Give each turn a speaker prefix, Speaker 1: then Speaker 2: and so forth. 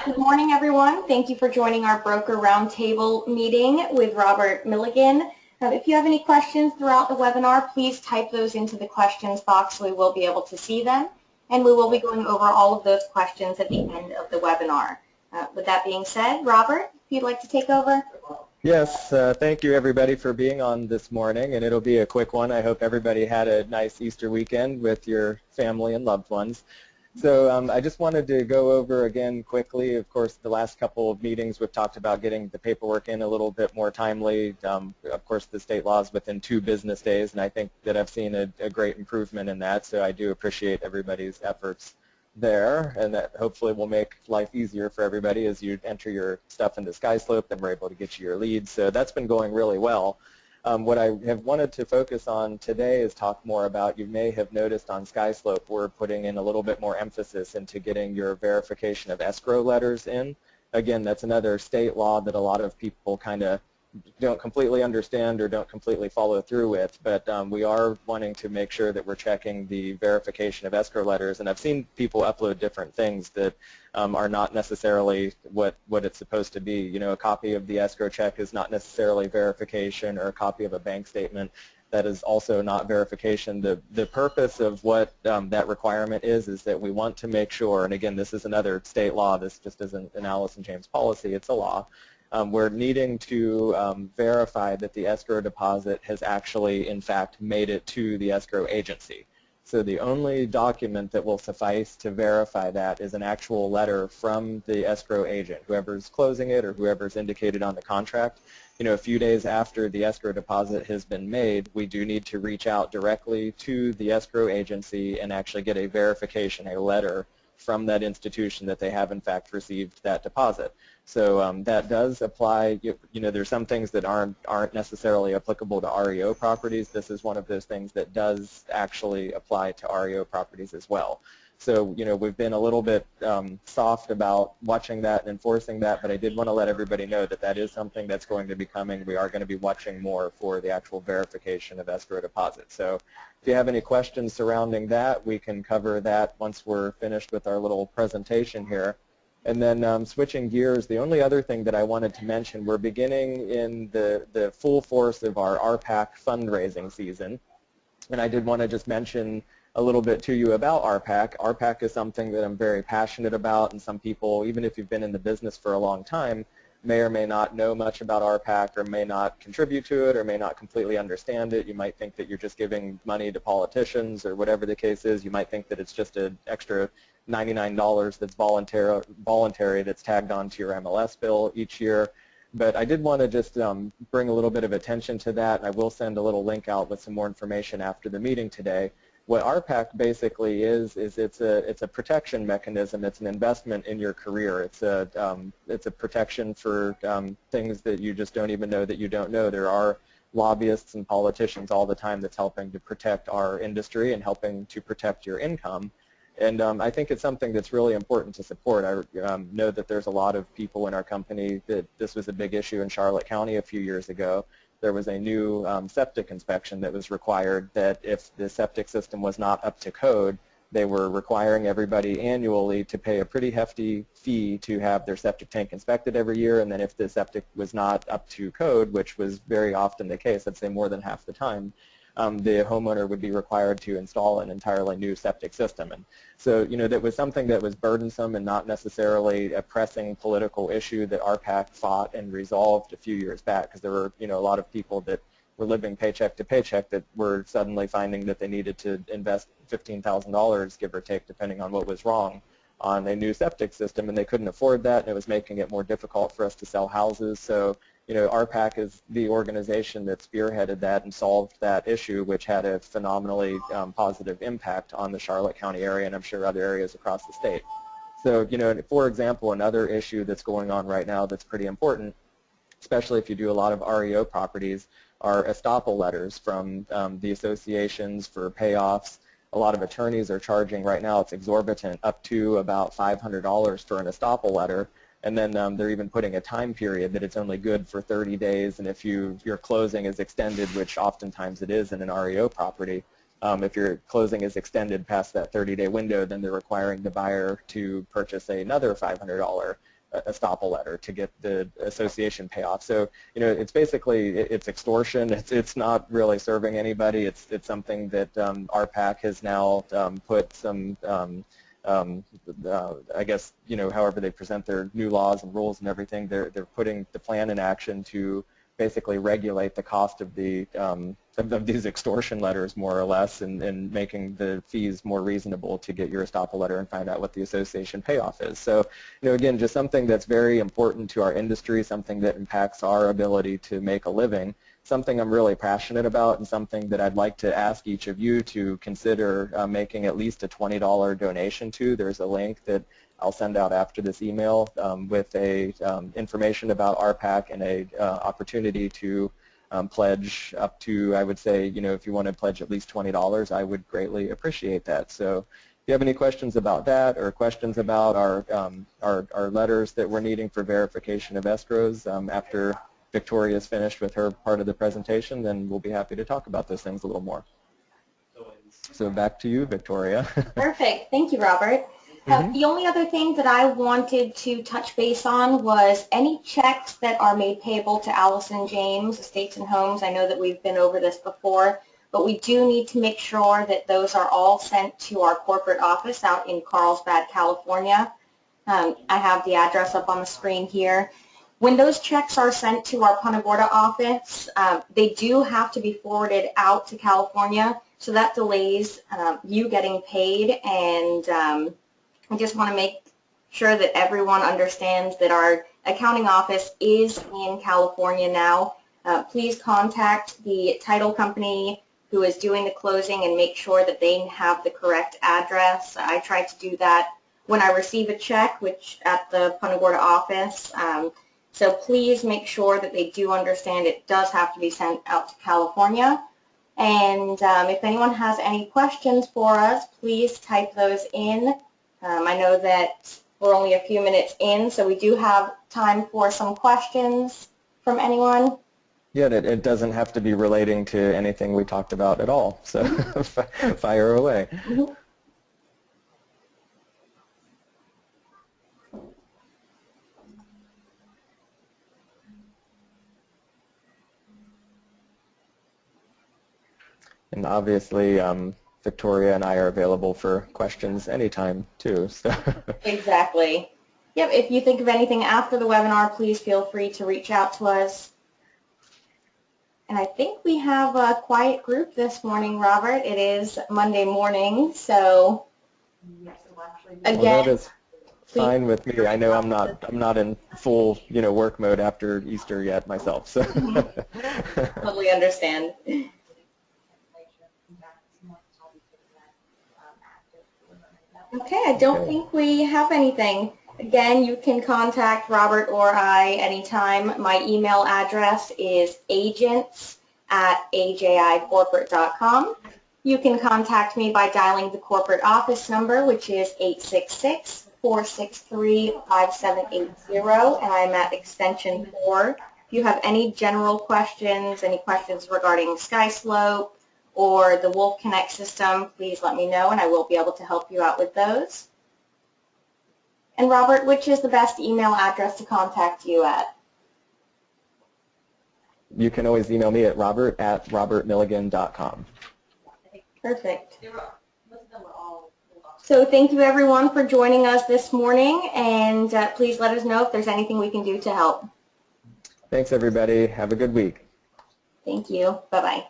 Speaker 1: Good morning, everyone. Thank you for joining our Broker Roundtable meeting with Robert Milligan. If you have any questions throughout the webinar, please type those into the questions box so we will be able to see them. And we will be going over all of those questions at the end of the webinar. With that being said, Robert, if you'd like to take over.
Speaker 2: Yes, thank you everybody for being on this morning, and it'll be a quick one. I hope everybody had a nice Easter weekend with your family and loved ones. So I just wanted to go over again quickly. Of course, the last couple of meetings we've talked about getting the paperwork in a little bit more timely. Of course, the state law is within 2 business days, and I think that I've seen a great improvement in that, so I do appreciate everybody's efforts there, and that hopefully will make life easier for everybody as you enter your stuff into SkySlope, then we're able to get you your leads. So that's been going really well. What I have wanted to focus on today is talk more about, you may have noticed on SkySlope, we're putting in a little bit more emphasis into getting your verification of escrow letters in. Again, that's another state law that a lot of people kind of don't completely understand or don't completely follow through with, but we are wanting to make sure that we're checking the verification of escrow letters, and I've seen people upload different things that are not necessarily what it's supposed to be. You know, a copy of the escrow check is not necessarily verification, or a copy of a bank statement that is also not verification. The purpose of what that requirement is that we want to make sure, and again, this is another state law, this just isn't an Allison James policy, it's a law. We're needing to verify that the escrow deposit has actually, in fact, made it to the escrow agency. So the only document that will suffice to verify that is an actual letter from the escrow agent, whoever's closing it or whoever's indicated on the contract. You know, a few days after the escrow deposit has been made, we do need to reach out directly to the escrow agency and actually get a verification, a letter from that institution that they have in fact received that deposit. So that does apply. You know, there's some things that aren't necessarily applicable to REO properties. This is one of those things that does actually apply to REO properties as well. So, you know, we've been a little bit soft about watching that and enforcing that, but I did want to let everybody know that that is something that's going to be coming. We are going to be watching more for the actual verification of escrow deposits. So if you have any questions surrounding that, we can cover that once we're finished with our little presentation here. And then switching gears, the only other thing that I wanted to mention, we're beginning in the full force of our RPAC fundraising season. And I did want to just mention a little bit to you about RPAC. RPAC is something that I'm very passionate about, and some people, even if you've been in the business for a long time, may or may not know much about RPAC, or may not contribute to it, or may not completely understand it. You might think that you're just giving money to politicians, or whatever the case is. You might think that it's just an extra $99 that's voluntary that's tagged onto your MLS bill each year. But I did want to just bring a little bit of attention to that. I will send a little link out with some more information after the meeting today. What RPAC basically is it's a protection mechanism. It's an investment in your career. It's a protection for things that you just don't even know that you don't know. There are lobbyists and politicians all the time that's helping to protect our industry and helping to protect your income. And I think it's something that's really important to support. I know that there's a lot of people in our company that this was a big issue in Charlotte County a few years ago. There was a new septic inspection that was required, that if the septic system was not up to code, they were requiring everybody annually to pay a pretty hefty fee to have their septic tank inspected every year. And then if the septic was not up to code, which was very often the case, I'd say more than half the time, the homeowner would be required to install an entirely new septic system. And so, you know, that was something that was burdensome and not necessarily a pressing political issue that RPAC fought and resolved a few years back, because there were, you know, a lot of people that were living paycheck to paycheck that were suddenly finding that they needed to invest $15,000, give or take, depending on what was wrong, on a new septic system, and they couldn't afford that, and it was making it more difficult for us to sell houses. So, you know, RPAC is the organization that spearheaded that and solved that issue, which had a phenomenally positive impact on the Charlotte County area, and I'm sure other areas across the state. So, you know, for example, another issue that's going on right now that's pretty important, especially if you do a lot of REO properties, are estoppel letters from the associations for payoffs. A lot of attorneys are charging right now, it's exorbitant, up to about $500 for an estoppel letter. And then they're even putting a time period that it's only good for 30 days, and if your closing is extended, which oftentimes it is in an REO property, if your closing is extended past that 30-day window, then they're requiring the buyer to purchase another $500 estoppel letter to get the association payoff. So, you know, it's basically, it's extortion. It's not really serving anybody. It's something that RPAC has now put some, I guess, you know, however they present their new laws and rules and everything, they're putting the plan in action to basically regulate the cost of the of these extortion letters, more or less, and making the fees more reasonable to get your estoppel letter and find out what the association payoff is. So, you know, again, just something that's very important to our industry, something that impacts our ability to make a living, something I'm really passionate about, and something that I'd like to ask each of you to consider making at least a $20 donation to. There's a link that I'll send out after this email with a information about RPAC and a opportunity to pledge up to, I would say, you know, if you want to pledge at least $20, I would greatly appreciate that. So if you have any questions about that or questions about our letters that we're needing for verification of escrows after Victoria's finished with her part of the presentation, then we'll be happy to talk about those things a little more. So back to you, Victoria.
Speaker 1: Perfect. Thank you, Robert. The only other thing that I wanted to touch base on was any checks that are made payable to Allison James, Estates and Homes. I know that we've been over this before, but we do need to make sure that those are all sent to our corporate office out in Carlsbad, California. I have the address up on the screen here. When those checks are sent to our Punta Gorda office, they do have to be forwarded out to California, so that delays you getting paid, and I just want to make sure that everyone understands that our accounting office is in California now. Please contact the title company who is doing the closing and make sure that they have the correct address. I try to do that when I receive a check, which at the Punta Gorda office. So please make sure that they do understand it does have to be sent out to California. And if anyone has any questions for us, please type those in. I know that we're only a few minutes in, so we do have time for some questions from anyone.
Speaker 2: Yeah, it doesn't have to be relating to anything we talked about at all, so fire away. And obviously, Victoria and I are available for questions anytime, too. So.
Speaker 1: Exactly. Yep, if you think of anything after the webinar, please feel free to reach out to us. And I think we have a quiet group this morning, Robert. It is Monday morning, so again,
Speaker 2: well, that is fine with me. I know I'm not in full, you know, work mode after Easter yet myself. So.
Speaker 1: Totally understand. Okay, I don't think we have anything. Again, you can contact Robert or I anytime. My email address is agents@ajicorporate.com. You can contact me by dialing the corporate office number, which is 866-463-5780, and I'm at extension 4. If you have any general questions, any questions regarding SkySlope, or the Wolf Connect system, please let me know and I will be able to help you out with those. And Robert, which is the best email address to contact you at?
Speaker 2: You can always email me at robert@robertmilligan.com.
Speaker 1: Perfect. So thank you everyone for joining us this morning, and please let us know if there's anything we can do to help.
Speaker 2: Thanks everybody. Have a good week.
Speaker 1: Thank you. Bye-bye.